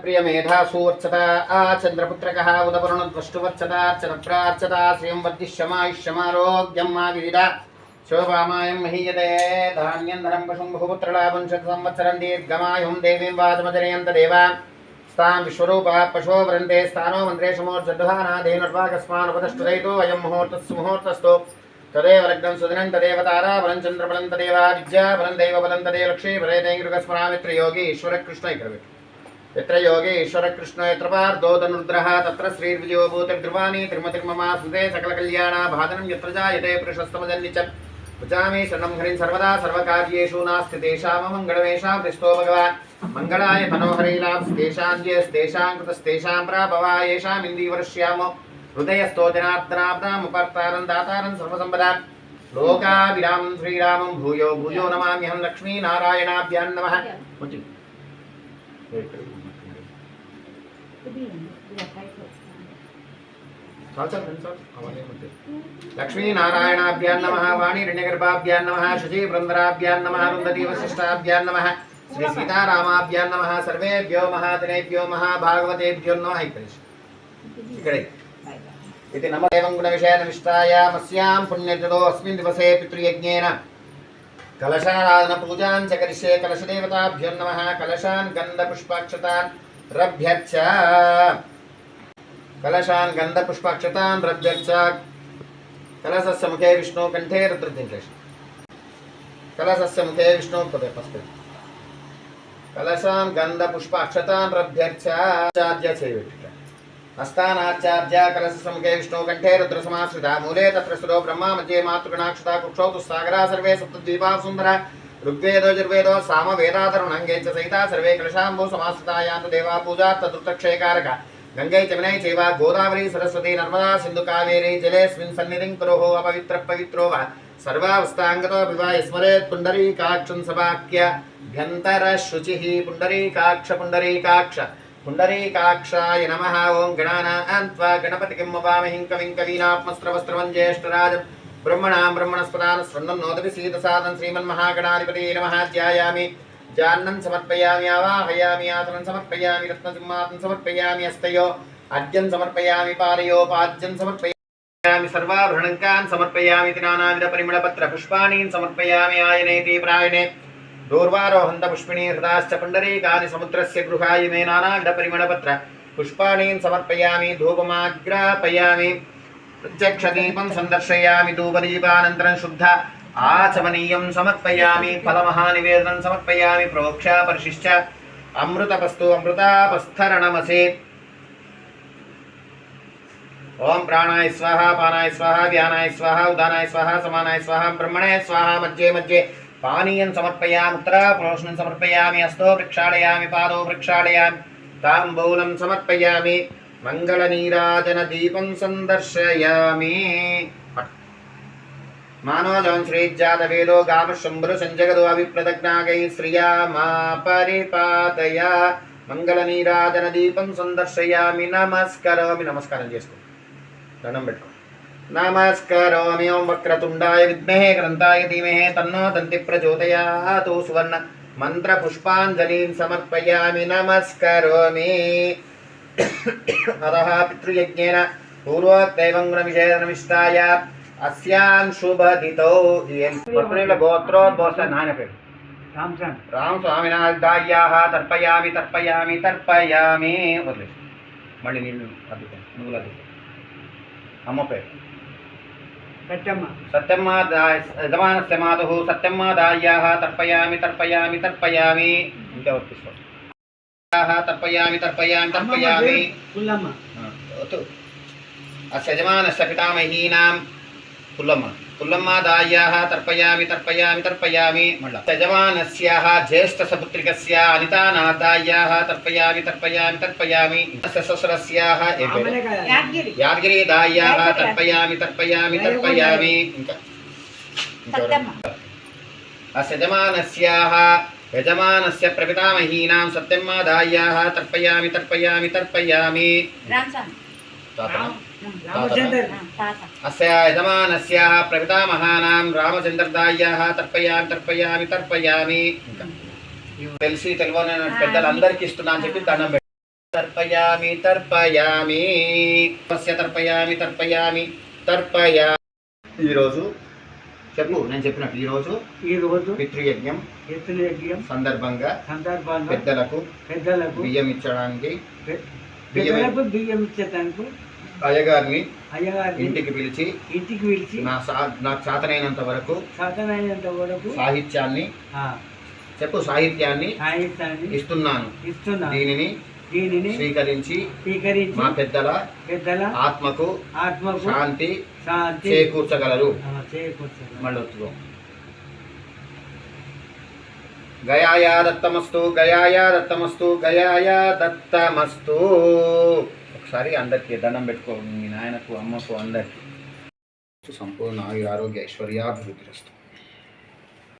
प्रिय मेधासूर्चता चंद्रपुत्रकः उदपरुणद्वष्टुवर्चता चरप्रार्चता श्रियं वर्धिष्यमायुष्यमारोग्यं मा विविधा शोभामायं महीयते धान्यं धनं पशुं बहुपुत्रलाभं शतसंवत्सरं दीर्घमायुं देवीं वाचमजनयन्त देवा स्तां विश्वरूपा पशो वृन्ते स्थानो मन्त्रेशमोर्जद्धानादेनुर्वाकस्मानुपदष्टुदयितो अयं मुहूर्तस्सु मुहूर्तस्तु तदेव लग्नं सुदिनं तदेव ताराबलं चन्द्रबलं तदेव विद्याबलं दैवबलं तदेव लक्ष्मीबले दैर्घस्मरामित्रयोगी ईश्वरकृष्णैकर्वे यत्र योगे ईश्वरकृष्ण यत्र पार्थो धनुर्धरः तत्र श्रीर्विजयो भूतिर्ध्रुवाणि तिर्मतिर्ममा स्मृते सकलकल्याणाभाजनं यत्र जायते पुरुषस्तमजन्नि च पचामि शरणं हरिं सर्वदा सर्वकार्येषु नास्ति तेषां मङ्गलमेषां क्रिस्तो भगवान् मङ्गलाय तनोहरीलाभस्तेषां कृतस्तेषां प्राभवा येषाम् इन्दीवर्ष्यामो हृदयस्थो जनार्दनाब्दामुपर्तारं दातारं सर्वसम्पदां लोकाभिरामं श्रीरामं भूयो भूयो नमाम्यहं लक्ष्मीनारायणाभ्यां नमः। लक्ष्मीनारायणाभ्यां नमः वाणीरण्यगर्भाभ्यां नमः शचीवृन्दराभ्यां नमः रुन्धती वसिष्ठाभ्यां नमः श्री सीतारामाभ्यां नमः सर्वेभ्यो महाजनेभ्यो महाभागवतेभ्यो नमः। इति नमो एवं गुणविषयनिष्ठायामस्यां पुण्यतिथौ अस्मिन् दिवसे पितृयज्ञेन कलशाराधन पूजां च करिष्ये। कलशदेवताभ्यो नमः। कलशान् गन्धपुष्पाक्षतान् रभ्यर्च कलशान् गन्धपुष्पाक्षतान् रभ्यर्च कलशस्य मुखे विष्णु कंठे रुद्रदिङ्केश कलशस्य मुखे विष्णु पदे कलशान् गन्धपुष्पाक्षतान् रभ्यर्च आचार्य सेवित हस्तानाचार्य कलशस्य मुखे विष्णु कंठे रुद्रसमाश्रिता मूले तत्र स्थितो ब्रह्मा मध्ये मातृगणाक्षता कुक्षौ तु सागरा सर्वे सप्तद्वीपा सुन्दरा ऋग्वेदो यजुर्वेदो सामवेदातरुणङ्गे च सहिता सर्वे कलशाम्बो समाश्रिता यान्तु देवा पूजा तदुत्तक्षयकारक गंगे चमनै चैव गोदावरी सरस्वती नर्मदा सिन्धु कावेरी जलेऽस्मिन् सन्निधिं कुरुः अपवित्रः पवित्रो वा सर्वावस्थाङ्गतो विवाह स्मरेत् पुण्डरीकाक्षं सवाक्य भ्यन्तरशुचिः पुण्डरीकाक्ष पुण्डरीकाक्ष पुण्डरीकाक्षाय नमः। ओं गणानां त्वा गणपतिं ववामहि कविं कवीनात्मस्त्रवस्त्रवं ज्येष्ठराजं ब्रह्मणां ब्रह्मणस्पदान् स्वन्नोदपि सीदसादं श्रीमन्महागणाधिपतये नमः। ध्यायामि जान्नं समर्पयामि आवाहयामि आसनं समर्पयामि रत्नसिंहासनं समर्पयामि हस्तयो अर्घ्यं समर्पयामि पादयो पाद्यं समर्पयामि सर्वाभरणकान् समर्पयामि नानाविधपरिमळपत्रपुष्पाणि समर्पयामि आयनेति प्रायणे दूर्वारोहन्त पुष्पिणी हृदाश्च पुण्डरीकानि समुद्रस्य गृहाय मे नानाविधपरिमळपत्र पुष्पाणि समर्पयामि धूपमाग्रापयामि प्रत्यक्षदीपं सन्दर्शयामि धूपदीपानन्तरं शुद्ध आचमनीयं समर्पयामि फलमहानिवेदनं समर्पयामि प्रोक्षा परिशिष्ट अमृतपस्तु अमृतापस्थरणमसे। ओं प्राणाय स्वाहा पानाय स्वाहा व्यानाय स्वाहा उदानाय स्वाहा समानाय स्वाहा ब्रह्मणे स्वाहा मध्ये मध्ये पानीयं समर्पयामि उत्तराप्रोष्णं समर्पयामि हस्तो प्रक्षालयामि पादौ प्रक्षालयामि ताम्बूलं समर्पयामि मङ्गलनीराजनदीपं सन्दर्शयामि। मानवजं श्रीजातवेदो गामशम्भुरसञ्जगदो अभिप्रदग्नागैः श्रिया मा परिपादय मङ्गलनीराजनदीपं सन्दर्शयामि। नमस्करोमि नमस्कारं చేసుకో దండం పెట్టుకో नमस्करोमि ओं वक्रतुण्डाय विद्महे ग्रन्थाय धीमहि तन्नो दन्ति प्रचोदयात् सुवर्ण मन्त्रपुष्पाञ्जलिं समर्पयामि। नमस्करोमि अतः पितृयज्ञेन पूर्वोक्तैवं गुणविषयनिष्ठाय अस्यां शुभदितौ गोत्रोद्भवस्य नायन पेरु राम स्वामिनाथायाः तर्पयामि तर्पयामि तर्पयामि वदिलेసి మళ్ళీ నీళ్ళు అద్దుకో నువ్వులు అద్దుకో అమ్మ పేరు सत्यम्मा यजमानस्य मातुः सत्यम्मादायाः तर्पयामि तर्पयामि तर्पयामि ఇంకా వర్తిస్తాం तर्पयामि तर्पयामि तर्पयामि पुल्लम्मा अस्य यजमानस्य पितामहीनां पुल्लम्मा पुल्लम्मादायाः तर्पयामि तर्पयामि तर्पयामि मళ్ళ यजमानस्याः ज्येष्ठसपुत्रिकस्य अनितानादायाः तर्पयामि तर्पयामि तर्पयामि ससुरस्याः यादगिरीदायाः तर्पयामि तर्पयामि तर्पयामि अस्य यजमानस्य प्रपितामहीनां सत्यम्मादायाः तर्पयामि तर्पयामि तर्पयामि अस्य यजमानस्याः प्रपितामहानां रामचन्द्रदायाः तर्पयामि तर्पयामि तर्पयामि తెలిసి తెలియని పెద్దలందరికీ ఇస్తున్నాను చెప్పి దండం తర్పయామి తర్పయామి తర్పయామి తర్పయామి తర్పయా. ఈరోజు చెప్పు, నేను చెప్పినట్టు ఈరోజు పితృయజ్ఞం సందర్భంగా పెద్దలకు బియ్యం ఇచ్చడానికి అయ్యగారిని ఇంటికి పిలిచి నాకు సాతనైనంత వరకు సాహిత్యాన్ని సాహిత్యాన్ని ఇస్తున్నాను. దీనిని స్వీకరించి మా పెద్దల ఆత్మకు శాంతి చేకూర్చగలరు. మళ్ళీ ఒత్తుకో. గయాయా దత్తమస్తు గయాయా దత్తమస్తు గయాయా దత్తమస్తు. ఒకసారి అందరికి దండం పెట్టుకో, మీ నాయనకు అమ్మకు అందరికి సంపూర్ణ ఆరోగ్య ఐశ్వర్యాభివృద్ధి.